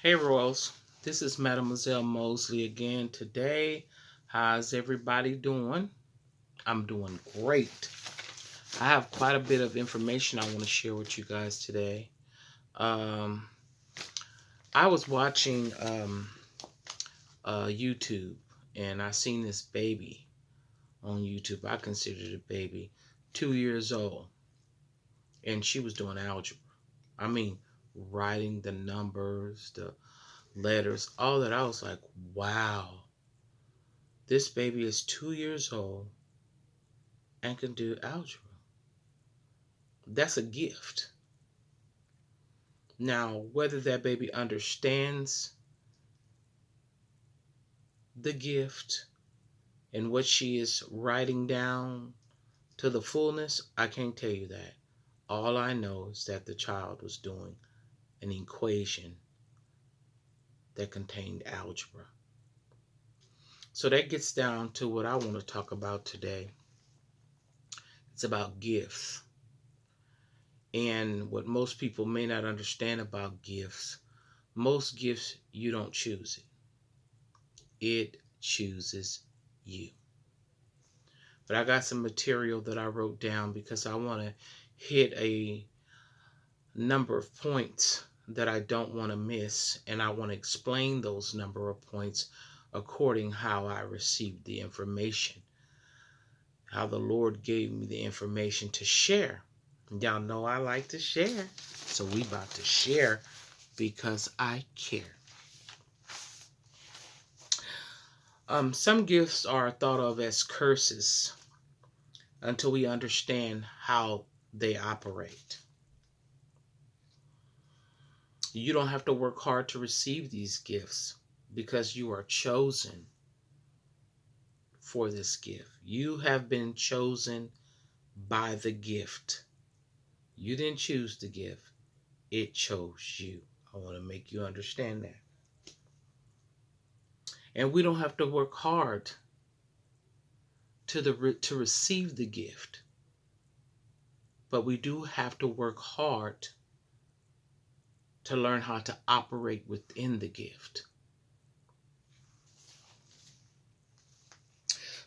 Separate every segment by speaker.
Speaker 1: Hey Royals, this is Mademoiselle Mosley again today. How's everybody doing? I'm doing great. I have quite a bit of information I want to share with you guys today. Um, I was watching YouTube and I seen this baby on YouTube. I considered a baby, 2 years old, and she was doing algebra. I mean, writing the numbers, the letters, all that. I was like, wow. This baby is 2 years old and can do algebra. That's a gift. Now, whether that baby understands the gift and what she is writing down to the fullness, I can't tell you that. All I know is that the child was doing an equation that contained algebra. So that gets down to what I want to talk about today. It's about gifts. And what most people may not understand about gifts, most gifts, you don't choose it. It chooses you. But I got some material that I wrote down because I want to hit a number of points that I don't want to miss. And I want to explain those number of points according how I received the information, how the Lord gave me the information to share. Y'all know I like to share. So we about to share because I care. Some gifts are thought of as curses until we understand how they operate. You don't have to work hard to receive these gifts because you are chosen for this gift. You have been chosen by the gift. You didn't choose the gift, it chose you. I want to make you understand that. And we don't have to work hard to receive the gift, but we do have to work hard to learn how to operate within the gift.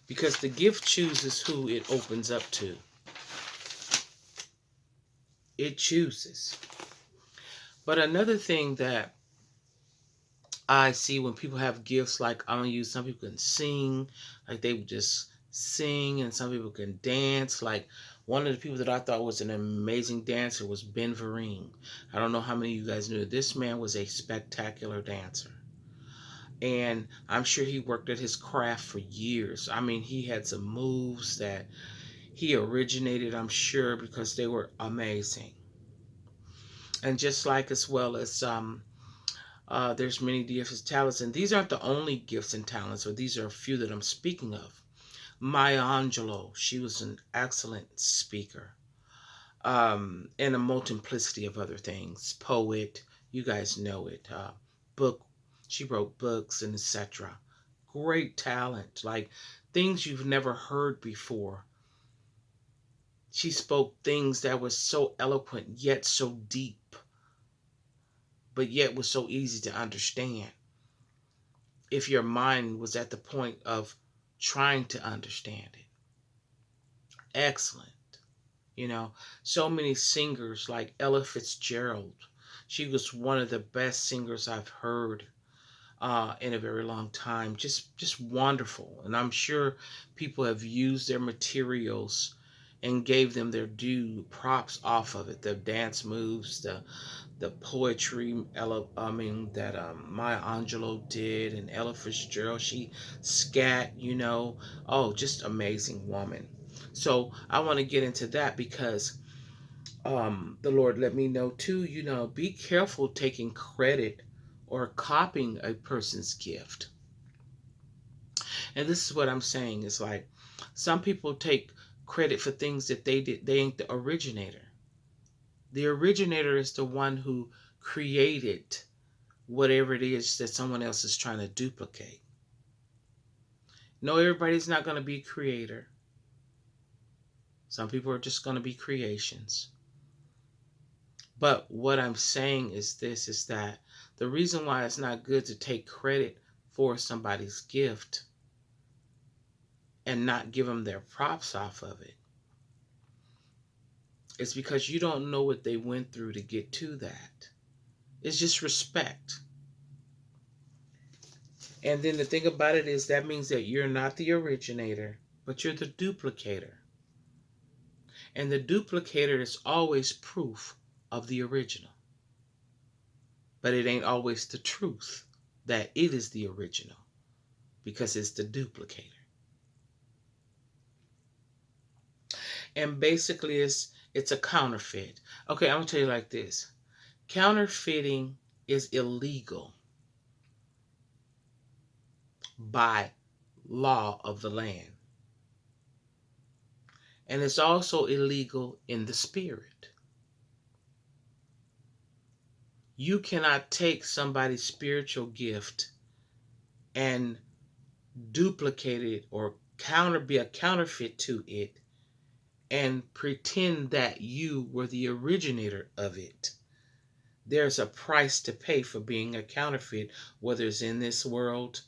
Speaker 1: Because the gift chooses who it opens up to. It chooses. But another thing that I see when people have gifts, like I'm gonna use, some people can sing, like they would just sing, and some people can dance. Like one of the people that I thought was an amazing dancer was Ben Vereen. I don't know how many of you guys knew this man was a spectacular dancer. And I'm sure he worked at his craft for years. I mean, he had some moves that he originated, I'm sure, because they were amazing. And just like as well as there's many gifts and talents, and these aren't the only gifts and talents, or these are a few that I'm speaking of. Maya Angelou, she was an excellent speaker, and a multiplicity of other things. Poet, you guys know it. Book, she wrote books and etc. Great talent, like things you've never heard before. She spoke things that were so eloquent yet so deep, but yet was so easy to understand if your mind was at the point of trying to understand it. Excellent. You know, so many singers like Ella Fitzgerald. She was one of the best singers I've heard in a very long time. Just wonderful. And I'm sure people have used their materials and gave them their due props off of it. The dance moves, the poetry, that Maya Angelou did, and Ella Fitzgerald. She scat, oh, just amazing woman. So I want to get into that because the Lord let me know too. Be careful taking credit or copying a person's gift. And this is what I'm saying. It's like some people take credit for things that they did. They ain't the originator. The originator is the one who created whatever it is that someone else is trying to duplicate. No, everybody's not going to be creator. Some people are just going to be creations. But what I'm saying is this, is that the reason why it's not good to take credit for somebody's gift and not give them their props off of it is because you don't know what they went through to get to that. It's just respect. And then the thing about it is that means that you're not the originator, but you're the duplicator. And the duplicator is always proof of the original. But it ain't always the truth that it is the original, because it's the duplicator. And basically it's a counterfeit. Okay, I'm gonna tell you like this. Counterfeiting is illegal by law of the land. And it's also illegal in the spirit. You cannot take somebody's spiritual gift and duplicate it or be a counterfeit to it and pretend that you were the originator of it. There's a price to pay for being a counterfeit, whether it's in this world,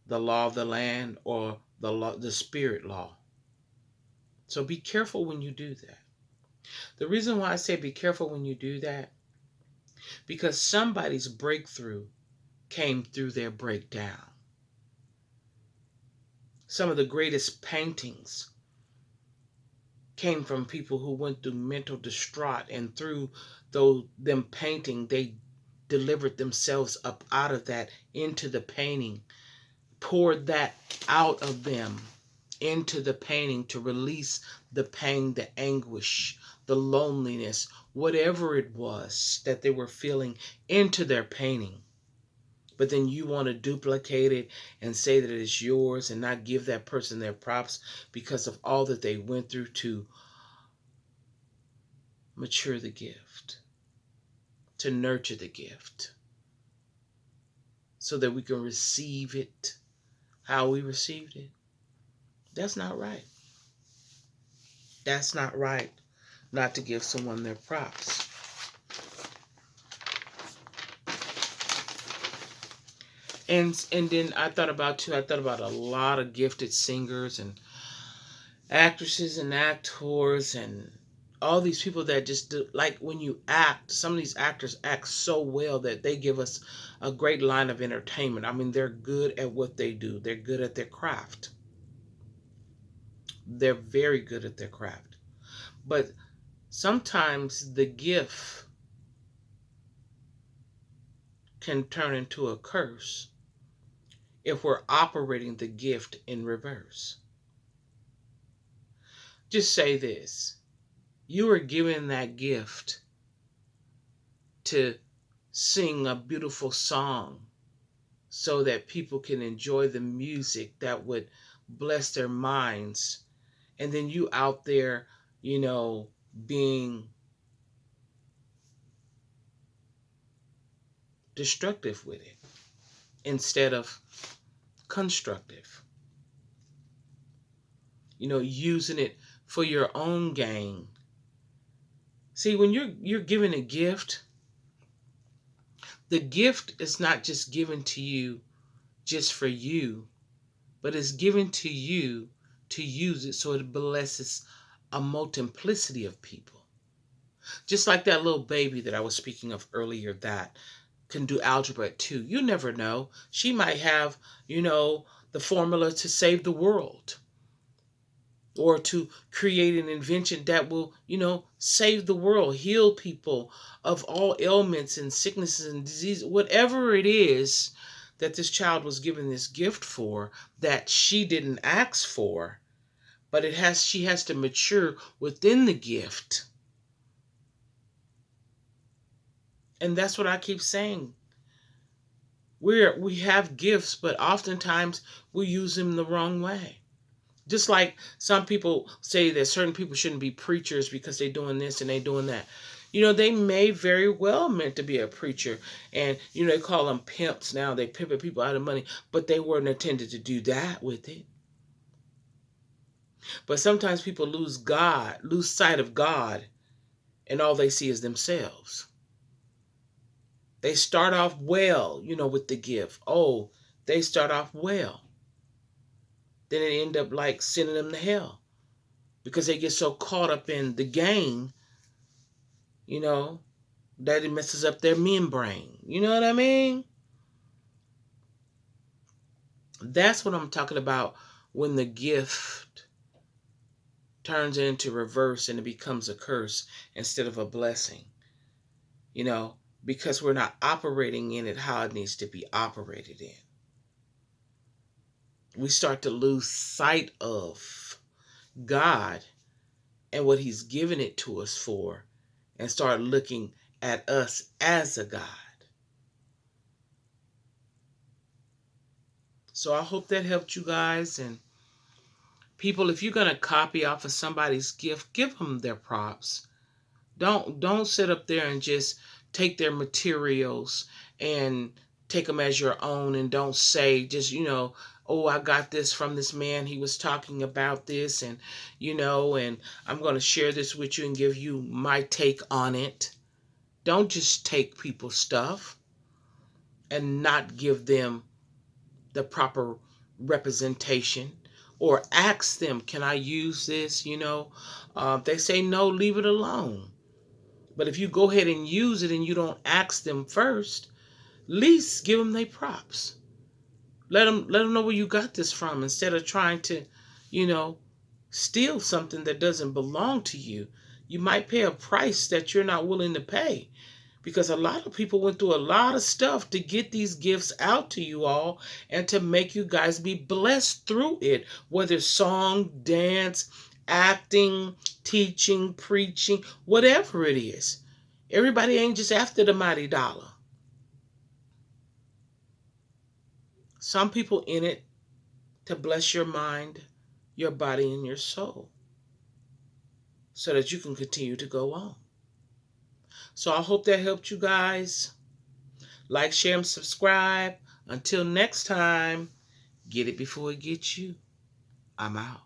Speaker 1: the law of the land, or the spirit law. So be careful when you do that. The reason why I say be careful when you do that, because somebody's breakthrough came through their breakdown. Some of the greatest paintings came from people who went through mental distraught, and through them painting, they delivered themselves up out of that into the painting, poured that out of them into the painting to release the pain, the anguish, the loneliness, whatever it was that they were feeling into their painting. But then you want to duplicate it and say that it's yours and not give that person their props because of all that they went through to mature the gift, to nurture the gift, so that we can receive it how we received it. That's not right. That's not right, not to give someone their props. And then I thought about a lot of gifted singers and actresses and actors and all these people that just do, like when you act, some of these actors act so well that they give us a great line of entertainment. I mean, they're good at what they do. They're good at their craft. They're very good at their craft. But sometimes the gift can turn into a curse if we're operating the gift in reverse. Just say this. You are given that gift to sing a beautiful song so that people can enjoy the music that would bless their minds. And then you out there, being destructive with it instead of constructive. Using it for your own gain. See, when you're given a gift, the gift is not just given to you just for you, but it's given to you to use it so it blesses a multiplicity of people. Just like that little baby that I was speaking of earlier that can do algebra at 2. You never know. She might have, the formula to save the world, or to create an invention that will, save the world, heal people of all ailments and sicknesses and disease, whatever it is that this child was given this gift for that she didn't ask for, but she has to mature within the gift. And that's what I keep saying. We have gifts, but oftentimes we use them the wrong way. Just like some people say that certain people shouldn't be preachers because they're doing this and they're doing that. They may very well meant to be a preacher. And, they call them pimps now. They pimping people out of money. But they weren't intended to do that with it. But sometimes people lose sight of God and all they see is themselves. They start off well, with the gift. Oh, they start off well. Then it end up like sending them to hell because they get so caught up in the game, that it messes up their membrane. You know what I mean? That's what I'm talking about when the gift turns into reverse and it becomes a curse instead of a blessing. Because we're not operating in it how it needs to be operated in. We start to lose sight of God and what He's given it to us for, and start looking at us as a God. So I hope that helped you guys. And people, if you're going to copy off of somebody's gift, give them their props. Don't sit up there and just take their materials and take them as your own, and don't say just, oh, I got this from this man. He was talking about this, and, and I'm going to share this with you and give you my take on it. Don't just take people's stuff and not give them the proper representation, or ask them, can I use this? If they say no, leave it alone. But if you go ahead and use it and you don't ask them first, at least give them their props. Let them know where you got this from, instead of trying to, steal something that doesn't belong to you. You might pay a price that you're not willing to pay, because a lot of people went through a lot of stuff to get these gifts out to you all and to make you guys be blessed through it, whether song, dance, acting, teaching, preaching, whatever it is. Everybody ain't just after the mighty dollar. Some people in it to bless your mind, your body, and your soul, so that you can continue to go on. So I hope that helped you guys. Like, share, and subscribe. Until next time, get it before it gets you. I'm out.